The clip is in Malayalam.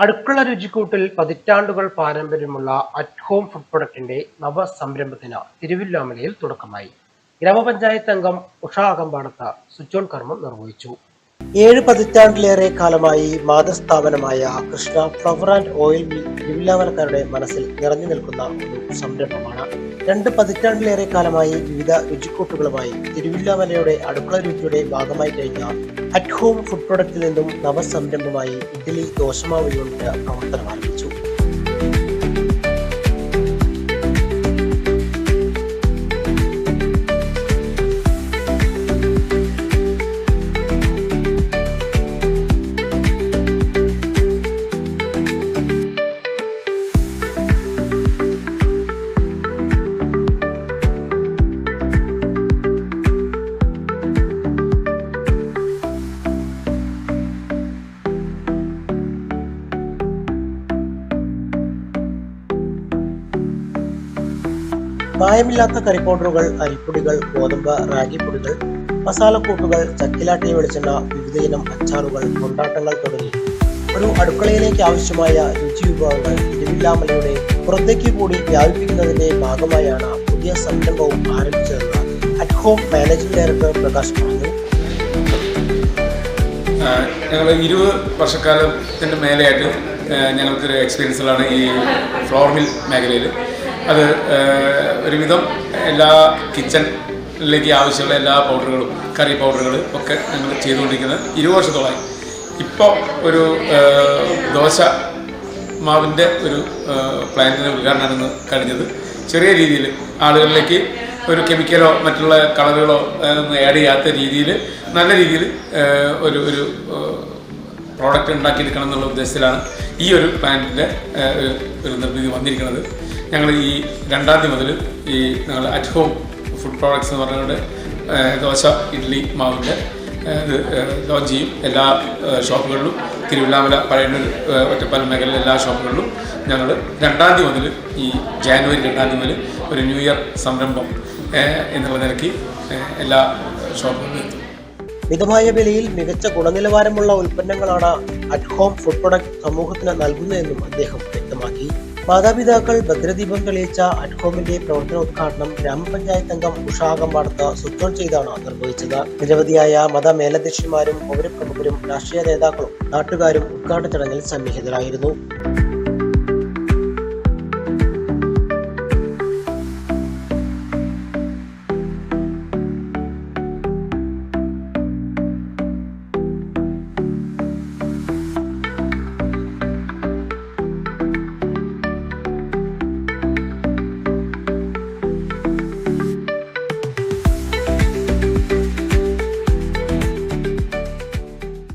അടുക്കള രുചിക്കൂട്ടിൽ പതിറ്റാണ്ടുകൾ പാരമ്പര്യമുള്ള അറ്റ് ഹോം ഫുഡ് പ്രൊഡക്ടിന്റെ നവസംരംഭത്തിന് തിരുവില്ലാമലയിൽ തുടക്കമായി. ഗ്രാമപഞ്ചായത്ത് അംഗം ഉഷ അകമ്പാടത്ത് സ്വിച്ച് ഓൺ കർമ്മം നിർവഹിച്ചു. 7 പതിറ്റാണ്ടിലേറെ കാലമായി മാതൃസ്ഥാപനമായ Krishna flour and oil mill തിരുവില്ലാമലക്കാരുടെ മനസ്സിൽ നിറഞ്ഞു നിൽക്കുന്ന ഒരു സംരംഭമാണ്. 2 പതിറ്റാണ്ടിലേറെ കാലമായി വിവിധ രുചിക്കൂട്ടുകളുമായി തിരുവില്ലാമലയുടെ അടുക്കള രുചിയുടെ ഭാഗമായി കഴിഞ്ഞ അറ്റ് ഹോം ഫുഡ് പ്രൊഡക്റ്റിൽ നിന്നും നവസംരംഭമായി ഇഡ്ഡലി ദോശമാവ് യൂണിറ്റ് പ്രവർത്തനം ആരംഭിച്ചു. മായമില്ലാത്ത കറി പൗഡറുകൾ, അരിപ്പൊടികൾ, ഗോതമ്പ്, റാഗിപ്പൊടികൾ, മസാലക്കൂട്ടുകൾ, ചക്കിലാട്ടിയ വെളിച്ചെണ്ണ, വിവിധ ഇനം അച്ചാറുകൾ, കൊണ്ടാട്ടങ്ങൾ തുടങ്ങി ഒരു അടുക്കളയിലേക്ക് ആവശ്യമായ രുചി വിഭവങ്ങൾ തിരുവില്ലാമലയുടെ പുറത്തേക്ക് കൂടി വ്യാപിപ്പിക്കുന്നതിന്റെ ഭാഗമായാണ് പുതിയ സംരംഭവും ആരംഭിച്ചതെന്ന് at home managing director Prakash പറഞ്ഞു. ഞങ്ങൾ 20 വർഷക്കാലത്തിൻ്റെ മേലെയായിട്ട് ഞങ്ങൾക്കൊരു എക്സ്പീരിയൻസിലാണ് ഈ ഫ്ലോർ മിൽ മേഖലയിൽ. അത് ഒരുവിധം എല്ലാ കിച്ചണിലേക്ക് ആവശ്യമുള്ള എല്ലാ പൗഡറുകളും, കറി പൗഡറുകൾ ഒക്കെ ഞങ്ങൾ ചെയ്തുകൊണ്ടിരിക്കുന്നത് 20 വർഷത്തോളമായി. ഇപ്പോൾ ഒരു ദോശ മാവിൻ്റെ ഒരു പ്ലാന്റിൻ്റെ ഉദ്ഘാടനമാണ് കഴിഞ്ഞത്. ചെറിയ രീതിയിൽ ആളുകളിലേക്ക് ഒരു കെമിക്കലോ മറ്റുള്ള കളറുകളോ ഒന്നും ആഡ് ചെയ്യാത്ത രീതിയിൽ നല്ല രീതിയിൽ ഒരു പ്രോഡക്റ്റ് ഉണ്ടാക്കിയെടുക്കണം എന്നുള്ള ഉദ്ദേശത്തിലാണ് ഈ ഒരു പ്ലാന്റിൻ്റെ ഒരു നിർമ്മിതി വന്നിരിക്കുന്നത്. ഞങ്ങൾ ഈ 2-ാം തീയതി മുതൽ ഈ ഞങ്ങൾ അറ്റ് ഹോം ഫുഡ് പ്രോഡക്ട്സ് എന്ന് പറഞ്ഞുകൊണ്ട് ദോശ, ഇഡ്ഡലി മാവിൻ്റെ ഇത് ലോഞ്ച് ചെയ്യും. എല്ലാ ഷോപ്പുകളിലും തിരുവില്ലാമല, പഴയന്നൂർ, ഒറ്റപ്പാലം മേഖലയിലെ എല്ലാ ഷോപ്പുകളിലും ഞങ്ങൾ 2-ാം തീയതി മുതൽ ഈ ജാനുവരി 2-ാം തീയതി മുതൽ ഒരു ന്യൂ ഇയർ സംരംഭം എന്നുള്ള നിലയ്ക്ക് എല്ലാ ഷോപ്പുകളിലും എത്തും. മിതമായ വിലയിൽ മികച്ച ഗുണനിലവാരമുള്ള ഉൽപ്പന്നങ്ങളാണ് അറ്റ് ഹോം ഫുഡ് പ്രൊഡക്റ്റ് സമൂഹത്തിന് നൽകുന്നതെന്നും അദ്ദേഹം വ്യക്തമാക്കി. മാതാപിതാക്കൾ ഭദ്രദീപം തെളിയിച്ച അറ്റ് ഹോമിന്റെ പ്രവർത്തനോദ്ഘാടനം ഗ്രാമപഞ്ചായത്ത് അംഗം ഉഷ അകമ്പാടത്ത് സ്വിച്ച് ഓൺ ചെയ്താണ് നിർവഹിച്ചത്. നിരവധിയായ മതമേലധ്യക്ഷന്മാരും പൗരപ്രമുഖരും രാഷ്ട്രീയ നേതാക്കളും നാട്ടുകാരും ഉദ്ഘാടന ചടങ്ങിൽ സന്നിഹിതരായിരുന്നു.